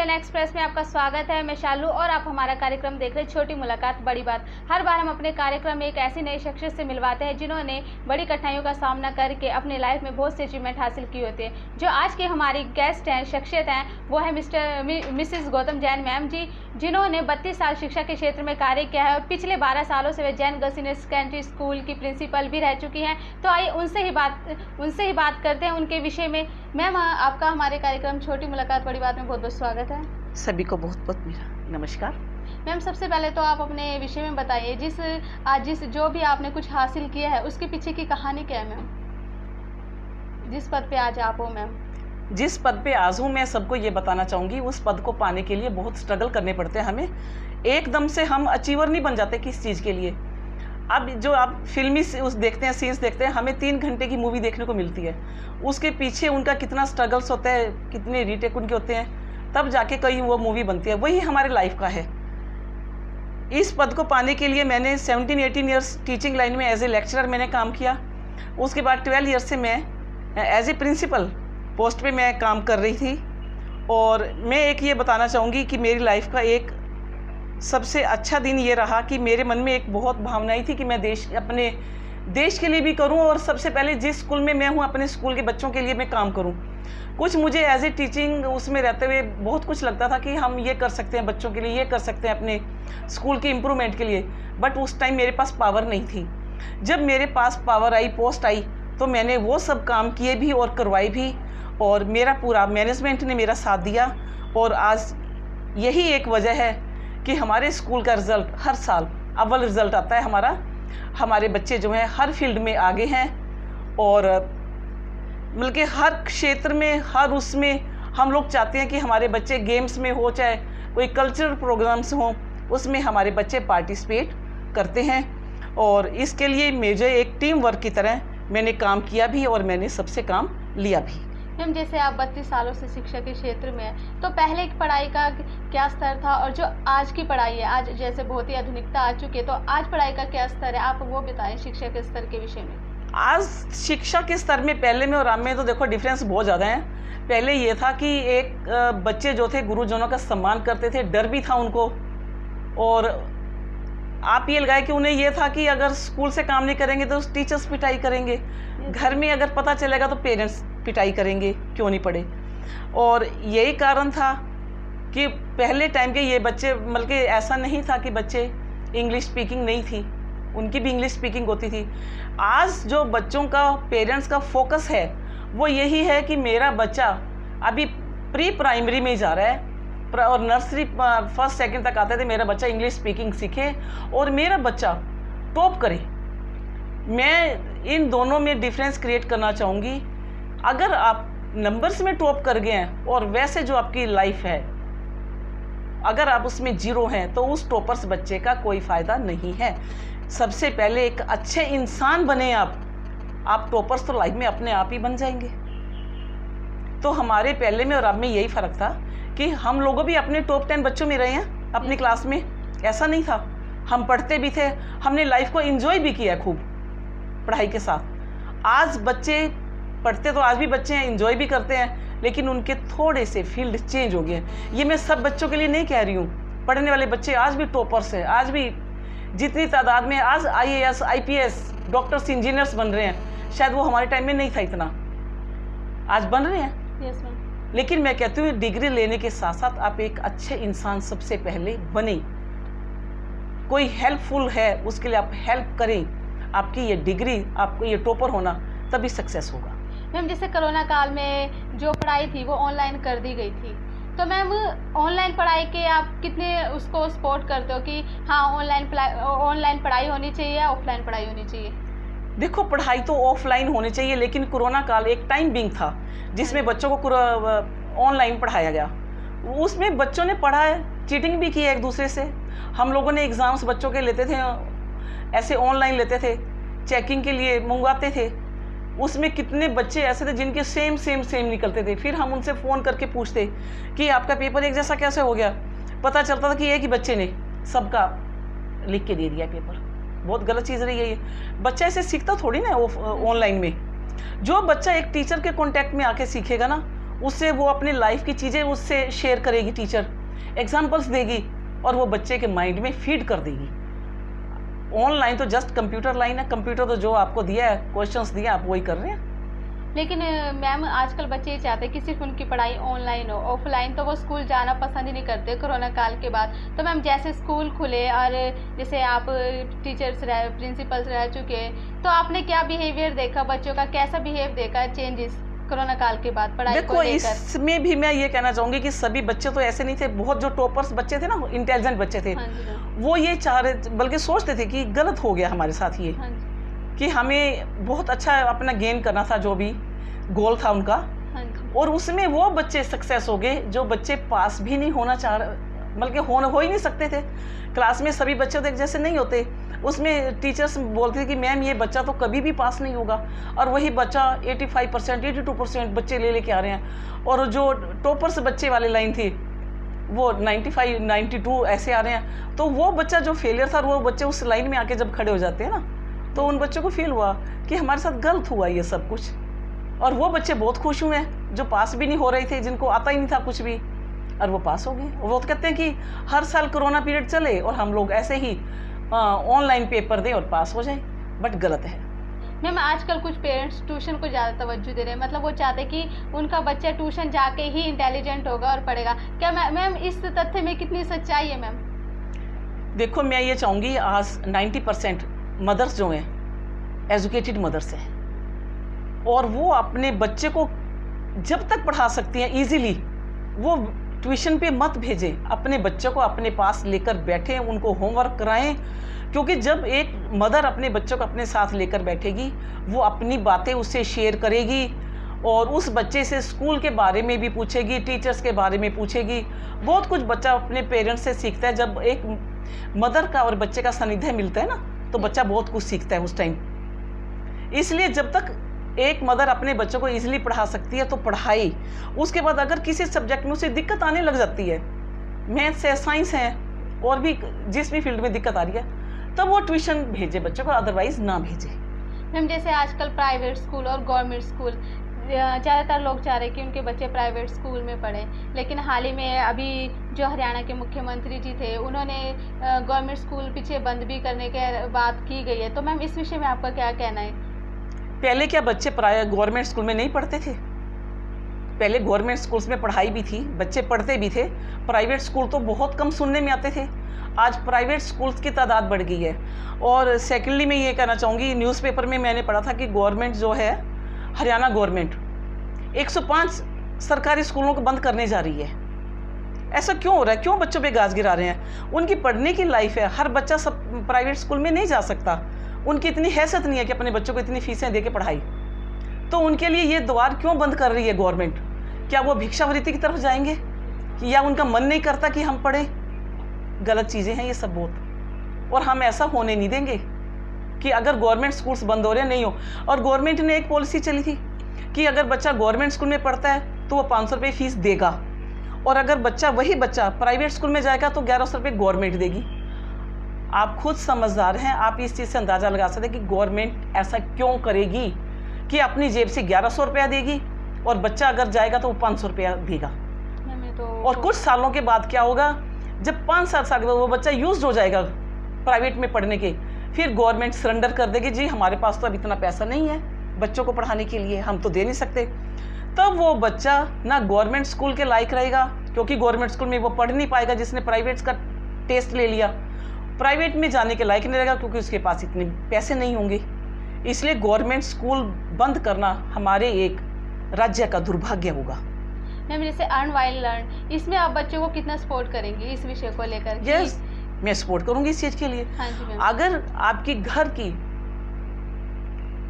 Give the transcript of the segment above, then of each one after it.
Channel express में आपका स्वागत है। मैं शालू और आप हमारा कार्यक्रम देख रहे हैं छोटी मुलाकात बड़ी बात। हर बार हम अपने कार्यक्रम में एक ऐसी नई शख्सियत से मिलवाते हैं जिन्होंने बड़ी कठिनाइयों का सामना करके अपने लाइफ में बहुत सी अचीवमेंट हासिल की होती है। जो आज की हमारी गेस्ट हैं, शख्सियत हैं, वो है मिसेस गौतम जैन मैम जी, जिन्होंने 32 साल शिक्षा के क्षेत्र में कार्य किया है और पिछले 12 सालों से वे Jain girls senior secondary school की प्रिंसिपल भी रह चुकी हैं। तो आइए उनसे ही बात करते हैं उनके विषय में। मैम, आपका हमारे कार्यक्रम छोटी मुलाकात बड़ी बात में बहुत बहुत स्वागत है। सभी को बहुत बहुत मेरा नमस्कार। मैम, सबसे पहले तो आप अपने विषय में बताइए, जिस जो भी आपने कुछ हासिल किया है उसके पीछे की कहानी क्या है मैम? जिस पद पे आज आप हो मैम। जिस पद पे आज हूँ, मैं सबको ये बताना चाहूँगी, उस पद को पाने के लिए बहुत स्ट्रगल करने पड़ते हैं हमें। एकदम से हम अचीवर नहीं बन जाते किस चीज़ के लिए। अब जो आप फिल्मी उस देखते हैं, सीन्स देखते हैं, हमें 3 घंटे की मूवी देखने को मिलती है, उसके पीछे उनका कितना स्ट्रगल्स होता है, कितने रीटेक उनके होते हैं, तब जाके कहीं वो मूवी बनती है। वही हमारे लाइफ का है। इस पद को पाने के लिए मैंने 17-18 ईयर्स टीचिंग लाइन में एज ए लेक्चरर मैंने काम किया। उसके बाद 12 ईयर्स से मैं एज ए प्रिंसिपल पोस्ट पे मैं काम कर रही थी। और मैं एक ये बताना चाहूँगी कि मेरी लाइफ का एक सबसे अच्छा दिन ये रहा कि मेरे मन में एक बहुत भावनाएं थी कि मैं अपने देश के लिए भी करूं, और सबसे पहले जिस स्कूल में मैं हूं अपने स्कूल के बच्चों के लिए मैं काम करूं। कुछ मुझे एज ए टीचिंग उसमें रहते हुए बहुत कुछ लगता था कि हम ये कर सकते हैं बच्चों के लिए, ये कर सकते हैं अपने स्कूल के इम्प्रूवमेंट के लिए, बट उस टाइम मेरे पास पावर नहीं थी। जब मेरे पास पावर आई, पोस्ट आई, तो मैंने वो सब काम किए भी और करवाए भी, और मेरा पूरा मैनेजमेंट ने मेरा साथ दिया। और आज यही एक वजह है कि हमारे स्कूल का रिज़ल्ट हर साल अव्वल रिज़ल्ट आता है हमारा। हमारे बच्चे जो हैं हर फील्ड में आगे हैं, और बल्कि हर क्षेत्र में, हर उसमें हम लोग चाहते हैं कि हमारे बच्चे गेम्स में हो, चाहे कोई कल्चरल प्रोग्राम्स हों, उसमें हमारे बच्चे पार्टिसिपेट करते हैं। और इसके लिए मुझे एक टीम वर्क की तरह मैंने काम किया भी और मैंने सबसे काम लिया भी। मैम, जैसे आप 32 सालों से शिक्षा के क्षेत्र में हैं, तो पहले की पढ़ाई का क्या स्तर था और जो आज की पढ़ाई है, आज जैसे बहुत ही आधुनिकता आ चुकी है, तो आज पढ़ाई का क्या स्तर है, आप वो बताएं शिक्षा के स्तर के विषय में। आज शिक्षा के स्तर में पहले में और अब में तो देखो डिफरेंस बहुत ज़्यादा है। पहले ये था कि एक बच्चे जो थे गुरुजनों का सम्मान करते थे, डर भी था उनको, और आप ये लगाए कि उन्हें ये था कि अगर स्कूल से काम नहीं करेंगे तो टीचर्स पिटाई करेंगे, घर में अगर पता चलेगा तो पेरेंट्स पिटाई करेंगे, क्यों नहीं पढ़े। और यही कारण था कि पहले टाइम के ये बच्चे, बल्कि ऐसा नहीं था कि बच्चे इंग्लिश स्पीकिंग नहीं थी, उनकी भी इंग्लिश स्पीकिंग होती थी। आज जो बच्चों का, पेरेंट्स का फोकस है वो यही है कि मेरा बच्चा अभी प्री प्राइमरी में जा रहा है और नर्सरी फर्स्ट सेकंड तक आते थे, मेरा बच्चा इंग्लिश स्पीकिंग सीखे और मेरा बच्चा टॉप करे। मैं इन दोनों में डिफरेंस क्रिएट करना चाहूँगी। अगर आप नंबर्स में टॉप कर गए हैं और वैसे जो आपकी लाइफ है अगर आप उसमें 0 हैं, तो उस टॉपर्स बच्चे का कोई फ़ायदा नहीं है। सबसे पहले एक अच्छे इंसान बने आप टॉपर्स तो लाइफ में अपने आप ही बन जाएंगे। तो हमारे पहले में और अब में यही फ़र्क था कि हम लोगों भी अपने टॉप 10 बच्चों में रहे हैं अपनी क्लास में। ऐसा नहीं था, हम पढ़ते भी थे, हमने लाइफ को एंजॉय भी किया खूब पढ़ाई के साथ। आज बच्चे पढ़ते तो आज भी बच्चे हैं, एंजॉय भी करते हैं, लेकिन उनके थोड़े से फील्ड चेंज हो गए हैं। ये मैं सब बच्चों के लिए नहीं कह रही हूँ, पढ़ने वाले बच्चे आज भी टॉपर्स हैं, आज भी जितनी तादाद में आज IAS, IPS, डॉक्टर्स, इंजीनियर्स बन रहे हैं, शायद वो हमारे टाइम में नहीं था इतना, आज बन रहे हैं। Yes ma'am. लेकिन मैं कहती हूँ डिग्री लेने के साथ साथ आप एक अच्छे इंसान सबसे पहले बने। कोई हेल्पफुल है उसके लिए आप हेल्प करें। आपकी ये डिग्री, आपको ये टॉपर होना तभी सक्सेस होगा। मैम, जैसे कोरोना काल में जो पढ़ाई थी वो ऑनलाइन कर दी गई थी, तो मैम ऑनलाइन पढ़ाई के आप कितने उसको सपोर्ट करते हो कि हाँ ऑनलाइन पढ़ाई होनी चाहिए या ऑफलाइन पढ़ाई होनी चाहिए? देखो, पढ़ाई तो ऑफलाइन होनी चाहिए, लेकिन कोरोना काल एक टाइम बिंग था जिसमें बच्चों को ऑनलाइन पढ़ाया गया। उसमें बच्चों ने पढ़ा है, चीटिंग भी की है एक दूसरे से। हम लोगों ने एग्ज़ाम्स बच्चों के लेते थे, ऐसे ऑनलाइन लेते थे, चेकिंग के लिए मंगवाते थे। उसमें कितने बच्चे ऐसे थे जिनके सेम निकलते थे। फिर हम उनसे फ़ोन करके पूछते कि आपका पेपर एक जैसा कैसे हो गया। पता चलता था कि एक ही बच्चे ने सबका लिख के दे दिया पेपर। बहुत गलत चीज़ रही है ये। बच्चा ऐसे सीखता थोड़ी ना ऑनलाइन में। जो बच्चा एक टीचर के कांटेक्ट में आके सीखेगा ना, उससे वो अपनी लाइफ की चीज़ें उससे शेयर करेगी, टीचर एग्जाम्पल्स देगी और वो बच्चे के माइंड में फीड कर देगी। ऑनलाइन तो जस्ट कंप्यूटर लाइन है, कंप्यूटर तो जो आपको दिया है, क्वेश्चंस दिया, आप वही कर रहे हैं। लेकिन मैम आजकल बच्चे ये चाहते हैं कि सिर्फ उनकी पढ़ाई ऑनलाइन हो, ऑफलाइन तो वो स्कूल जाना पसंद ही नहीं करते कोरोना काल के बाद। तो मैम जैसे स्कूल खुले और जैसे आप टीचर्स प्रिंसिपल्स रह चुके हैं, तो आपने क्या बिहेवियर देखा बच्चों का, कैसा बिहेव देखा चेंजेस कोरोना काल के बाद पढ़ाई देखो को लेकर? इसमें भी मैं ये कहना चाहूँगी कि सभी बच्चे तो ऐसे नहीं थे, बहुत जो टॉपर्स बच्चे थे ना, इंटेलिजेंट बच्चे थे, हाँ जी मैम। वो ये चाह रहे, बल्कि सोचते थे कि गलत हो गया हमारे साथ ये, हाँ जी। कि हमें बहुत अच्छा अपना गेन करना था, जो भी गोल था उनका, हाँ जी। और उसमें वो बच्चे सक्सेस हो गए जो बच्चे पास भी नहीं होना चाह रहे, बल्कि हो ही नहीं सकते थे। क्लास में सभी बच्चे तो एक जैसे नहीं होते, उसमें टीचर्स बोलते थे कि मैम ये बच्चा तो कभी भी पास नहीं होगा, और वही बच्चा 85% 82% बच्चे ले आ रहे हैं, और जो टॉपर्स बच्चे वाली लाइन थी वो 95 92 ऐसे आ रहे हैं। तो वो बच्चा जो फेलियर था, वो बच्चे उस लाइन में आके जब खड़े हो जाते हैं ना, तो उन बच्चों को फील हुआ कि हमारे साथ गलत हुआ ये सब कुछ, और वो बच्चे बहुत खुश हुए हैं जो पास भी नहीं हो रहे थे, जिनको आता ही नहीं था कुछ भी, और वो पास हो गए। वो तो कहते हैं कि हर साल कोरोना पीरियड चले और हम लोग ऐसे ही ऑनलाइन पेपर दें और पास हो जाएं, बट गलत है। मैम आजकल कुछ पेरेंट्स ट्यूशन को ज़्यादा तवज्जो दे रहे हैं, मतलब वो चाहते हैं कि उनका बच्चा ट्यूशन जाके ही इंटेलिजेंट होगा और पढ़ेगा। क्या मैम इस तथ्य में कितनी सच्चाई है मैम? देखो मैं ये चाहूँगी, आज 90% मदर्स जो हैं एजुकेटेड मदर्स हैं, और वो अपने बच्चे को जब तक पढ़ा सकती हैं इजीली, वो ट्यूशन पे मत भेजें, अपने बच्चों को अपने पास लेकर बैठें, उनको होमवर्क कराएं, क्योंकि जब एक मदर अपने बच्चों को अपने साथ लेकर बैठेगी, वो अपनी बातें उससे शेयर करेगी और उस बच्चे से स्कूल के बारे में भी पूछेगी, टीचर्स के बारे में पूछेगी। बहुत कुछ बच्चा अपने पेरेंट्स से सीखता है, जब एक मदर का और बच्चे का सानिध्य मिलता है ना, तो बच्चा बहुत कुछ सीखता है उस टाइम। इसलिए जब तक एक मदर अपने बच्चों को इजीली पढ़ा सकती है तो पढ़ाई, उसके बाद अगर किसी सब्जेक्ट में उसे दिक्कत आने लग जाती है, मैथ्स है, साइंस है, और भी जिस भी फील्ड में दिक्कत आ रही है, तब वो ट्यूशन भेजे बच्चों को, अदरवाइज ना भेजे। मैम जैसे आजकल प्राइवेट स्कूल और गवर्नमेंट स्कूल, ज़्यादातर लोग चाह रहे हैं कि उनके बच्चे प्राइवेट स्कूल में पढ़ें, लेकिन हाल ही में अभी जो हरियाणा के मुख्यमंत्री जी थे, उन्होंने गवर्नमेंट स्कूल पीछे बंद भी करने की बात की गई है, तो मैम इस विषय में आपका क्या कहना है? पहले क्या बच्चे गवर्नमेंट स्कूल में नहीं पढ़ते थे? पहले गवर्नमेंट स्कूल्स में पढ़ाई भी थी, बच्चे पढ़ते भी थे, प्राइवेट स्कूल तो बहुत कम सुनने में आते थे। आज प्राइवेट स्कूल्स की तादाद बढ़ गई है। और सेकेंडली मैं ये कहना चाहूँगी, न्यूज़पेपर में मैंने पढ़ा था कि गवर्नमेंट जो है, हरियाणा गवर्नमेंट 105 सरकारी स्कूलों को बंद करने जा रही है। ऐसा क्यों हो रहा है? क्यों बच्चों पे गाज गिरा रहे हैं? उनकी पढ़ने की लाइफ है, हर बच्चा सब प्राइवेट स्कूल में नहीं जा सकता, उनकी इतनी हैसियत नहीं है कि अपने बच्चों को इतनी फीसें दे के पढ़ाई, तो उनके लिए ये द्वार क्यों बंद कर रही है गवर्नमेंट? क्या वो भिक्षावृत्ति की तरफ जाएंगे, या उनका मन नहीं करता कि हम पढ़ें? गलत चीज़ें हैं ये सब बहुत, और हम ऐसा होने नहीं देंगे कि अगर गवर्नमेंट स्कूल्स बंद हो रहे हैं, नहीं हो। और गवर्नमेंट ने एक पॉलिसी चली थी कि अगर बच्चा गवर्नमेंट स्कूल में पढ़ता है तो वो 500 रुपये फीस देगा, और अगर वही बच्चा प्राइवेट स्कूल में जाएगा तो 1100 रुपये गवर्नमेंट देगी। आप खुद समझदार हैं, आप इस चीज़ से अंदाज़ा लगा सकते हैं कि गवर्नमेंट ऐसा क्यों करेगी कि अपनी जेब से 1100 रुपया देगी, और बच्चा अगर जाएगा तो वो 500 रुपया देगा। और कुछ सालों के बाद क्या होगा, जब 5-7 साल के बाद वो बच्चा यूज्ड हो जाएगा प्राइवेट में पढ़ने के, फिर गवर्नमेंट सरेंडर कर देगी, जी हमारे पास तो अब इतना पैसा नहीं है बच्चों को पढ़ाने के लिए, हम तो दे नहीं सकते। तब वो बच्चा ना गवर्नमेंट स्कूल के लायक रहेगा, क्योंकि गवर्नमेंट स्कूल में वो पढ़ नहीं पाएगा, जिसने प्राइवेट का टेस्ट ले लिया, प्राइवेट में जाने के लायक नहीं रहेगा, क्योंकि उसके पास इतने पैसे नहीं होंगे। इसलिए गवर्नमेंट स्कूल बंद करना हमारे एक राज्य का दुर्भाग्य होगा। मैम जैसे अर्न वाइल लर्न, इसमें आप बच्चों को कितना सपोर्ट करेंगे इस विषय को लेकर? यस, मैं सपोर्ट करूंगी इस चीज़ के लिए। हाँ जी मैम। अगर आपकी घर की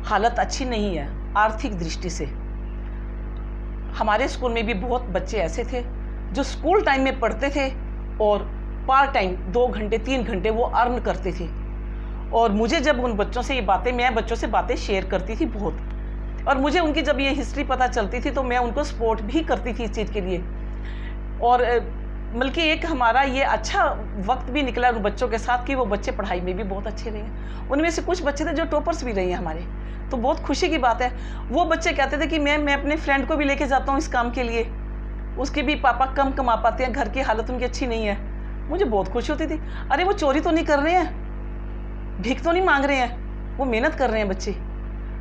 हालत अच्छी नहीं है आर्थिक दृष्टि से, हमारे स्कूल में भी बहुत बच्चे ऐसे थे जो स्कूल टाइम में पढ़ते थे और पार्ट टाइम 2 घंटे 3 घंटे वो अर्न करते थे। और मुझे जब उन बच्चों से ये बातें, मैं बच्चों से बातें शेयर करती थी बहुत, और मुझे उनकी जब ये हिस्ट्री पता चलती थी तो मैं उनको सपोर्ट भी करती थी इस चीज़ के लिए। और बल्कि एक हमारा ये अच्छा वक्त भी निकला उन बच्चों के साथ कि वो बच्चे पढ़ाई में भी बहुत अच्छे रहे हैं। उनमें से कुछ बच्चे थे जो टॉपर्स भी रहे हैं हमारे, तो बहुत खुशी की बात है। वो बच्चे कहते थे कि मैं अपने फ्रेंड को भी लेके जाता हूँ इस काम के लिए, उसके भी पापा कम कमा पाते हैं, घर की हालत उनकी अच्छी नहीं है। मुझे बहुत खुशी होती थी, अरे वो चोरी तो नहीं कर रहे हैं, भीख तो नहीं मांग रहे हैं, वो मेहनत कर रहे हैं बच्चे।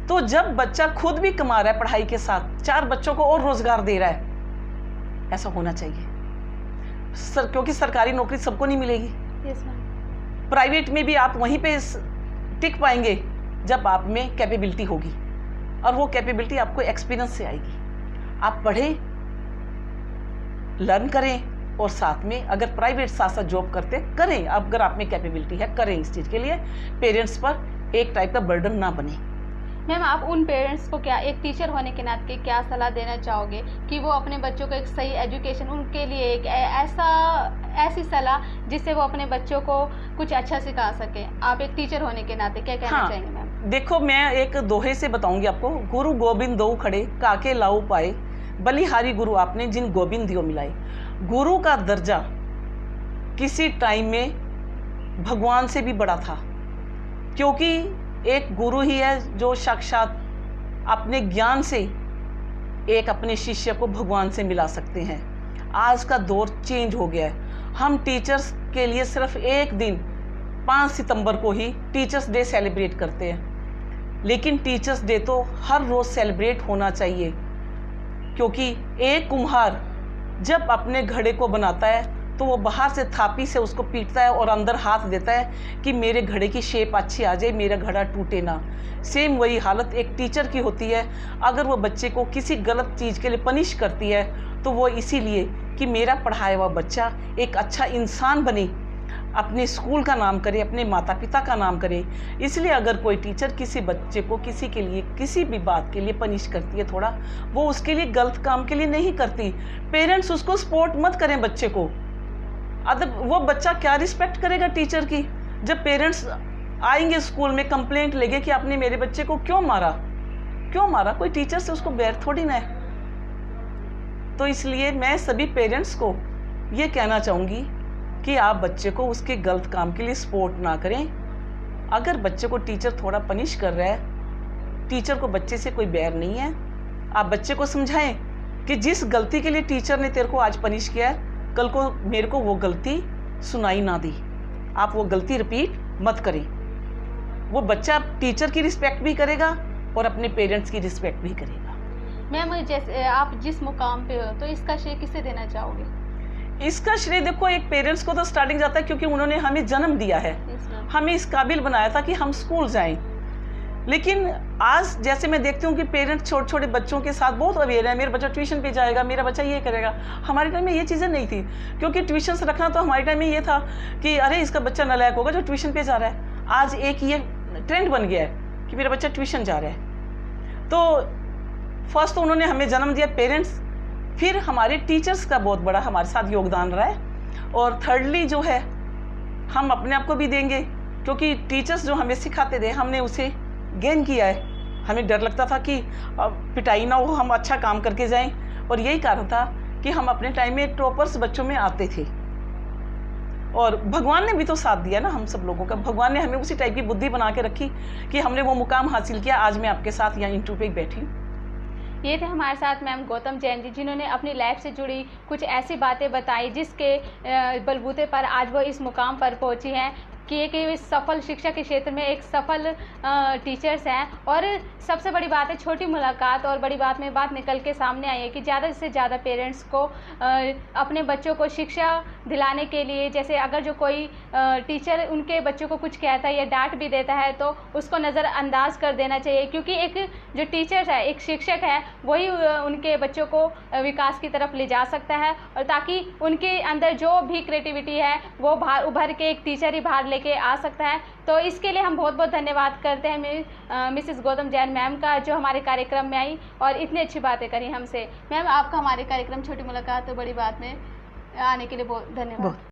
तो जब बच्चा खुद भी कमा रहा है पढ़ाई के साथ, 4 बच्चों को और रोजगार दे रहा है, ऐसा होना चाहिए क्योंकि सरकारी नौकरी सबको नहीं मिलेगी। प्राइवेट में भी आप वहीं पे टिक पाएंगे जब आप में कैपेबिलिटी होगी, और वो कैपेबिलिटी आपको एक्सपीरियंस से आएगी। आप पढ़ें, लर्न करें, और साथ में अगर प्राइवेट साथ साथ जॉब करते करें, अगर आप में कैपेबिलिटी है करें इस चीज़ के लिए। पेरेंट्स पर एक टाइप का बर्डन ना बने। मैम, आप उन पेरेंट्स को क्या, एक टीचर होने के नाते क्या सलाह देना चाहोगे कि वो अपने बच्चों को एक सही एजुकेशन, उनके लिए एक ऐसी सलाह जिससे वो अपने बच्चों को कुछ अच्छा सिखा सके? आप एक टीचर होने के नाते क्या कहना चाहेंगे मैम? देखो, मैं एक दोहे से बताऊंगी आपको। गुरु गोबिंद दो खड़े, काके लाऊ पाए, बलिहारी गुरु आपने जिन गोबिंद दियो मिलाए। गुरु का दर्जा किसी टाइम में भगवान से भी बड़ा था, क्योंकि एक गुरु ही है जो साक्षात अपने ज्ञान से एक अपने शिष्य को भगवान से मिला सकते हैं। आज का दौर चेंज हो गया है। हम टीचर्स के लिए सिर्फ एक दिन 5 सितंबर को ही टीचर्स डे सेलिब्रेट करते हैं, लेकिन टीचर्स डे तो हर रोज़ सेलिब्रेट होना चाहिए, क्योंकि एक कुम्हार जब अपने घड़े को बनाता है तो वो बाहर से थापी से उसको पीटता है और अंदर हाथ देता है कि मेरे घड़े की शेप अच्छी आ जाए, मेरा घड़ा टूटे ना। सेम वही हालत एक टीचर की होती है। अगर वो बच्चे को किसी गलत चीज़ के लिए पनिश करती है तो वो इसीलिए कि मेरा पढ़ाया हुआ बच्चा एक अच्छा इंसान बने, अपने स्कूल का नाम करे, अपने माता पिता का नाम करे। इसलिए अगर कोई टीचर किसी बच्चे को किसी के लिए किसी भी बात के लिए पनिश करती है थोड़ा, वो उसके लिए गलत काम के लिए नहीं करती। पेरेंट्स उसको सपोर्ट मत करें बच्चे को। अदर वो बच्चा क्या रिस्पेक्ट करेगा टीचर की, जब पेरेंट्स आएंगे स्कूल में कंप्लेंट लेंगे कि आपने मेरे बच्चे को क्यों मारा। कोई टीचर से उसको बैर थोड़ी ना है। तो इसलिए मैं सभी पेरेंट्स को ये कहना चाहूँगी कि आप बच्चे को उसके गलत काम के लिए सपोर्ट ना करें। अगर बच्चे को टीचर थोड़ा पनिश कर रहा है, टीचर को बच्चे से कोई बैर नहीं है। आप बच्चे को समझाएं कि जिस गलती के लिए टीचर ने तेरे को आज पनिश किया है, कल को मेरे को वो गलती सुनाई ना दी, आप वो गलती रिपीट मत करें। वो बच्चा टीचर की रिस्पेक्ट भी करेगा और अपने पेरेंट्स की रिस्पेक्ट भी करेगा। मैम, जैसे आप जिस मुकाम पे हो तो इसका श्रेय किसे देना चाहोगे? इसका श्रेय देखो एक पेरेंट्स को तो स्टार्टिंग जाता है, क्योंकि उन्होंने हमें जन्म दिया है, हमें इस काबिल बनाया था कि हम स्कूल जाएं। लेकिन आज जैसे मैं देखती हूँ कि पेरेंट्स छोटे छोटे बच्चों के साथ बहुत अवेयर है, मेरा बच्चा ट्यूशन पे जाएगा, मेरा बच्चा ये करेगा। हमारे टाइम में ये चीज़ें नहीं थी, क्योंकि ट्यूशन रखना तो हमारे टाइम में ये था कि अरे इसका बच्चा नालायक होगा जो ट्यूशन पे जा रहा है। आज एक ये ट्रेंड बन गया है कि मेरा बच्चा ट्यूशन जा रहा है। तो फर्स्ट तो उन्होंने हमें जन्म दिया पेरेंट्स, फिर हमारे टीचर्स का बहुत बड़ा हमारे साथ योगदान रहा है, और थर्डली जो है हम अपने आप को भी देंगे, क्योंकि टीचर्स जो हमें सिखाते थे हमने उसे गेन किया है। हमें डर लगता था कि पिटाई ना हो, हम अच्छा काम करके जाएं, और यही कारण था कि हम अपने टाइम में टॉपर्स बच्चों में आते थे। और भगवान ने भी तो साथ दिया ना हम सब लोगों का। भगवान ने हमें उसी टाइप की बुद्धि बना के रखी कि हमने वो मुकाम हासिल किया। आज मैं आपके साथ यहाँ इंटरव्यू पे बैठी हूँ। ये थे हमारे साथ मैम गौतम जैन जी, जिन्होंने अपनी लाइफ से जुड़ी कुछ ऐसी बातें बताई जिसके बलबूते पर आज वो इस मुकाम पर पहुंची हैं कि एक सफल शिक्षा के क्षेत्र में एक सफल टीचर्स हैं। और सबसे बड़ी बात है, छोटी मुलाकात और बड़ी बात में बात निकल के सामने आई है कि ज़्यादा से ज़्यादा पेरेंट्स को अपने बच्चों को शिक्षा दिलाने के लिए, जैसे अगर जो कोई टीचर उनके बच्चों को कुछ कहता है या डांट भी देता है तो उसको नज़रअंदाज कर देना चाहिए, क्योंकि एक जो टीचर है, एक शिक्षक है, वही उनके बच्चों को विकास की तरफ ले जा सकता है, और ताकि उनके अंदर जो भी क्रिएटिविटी है वो बाहर उभर के एक टीचर ही बाहर लेके आ सकता है। तो इसके लिए हम बहुत बहुत धन्यवाद करते हैं मिसेस गौतम जैन मैम का, जो हमारे कार्यक्रम में आई और इतनी अच्छी बातें करी हमसे। मैम, आपका हमारे कार्यक्रम छोटी मुलाकात तो बड़ी बात में आने के लिए बहुत धन्यवाद।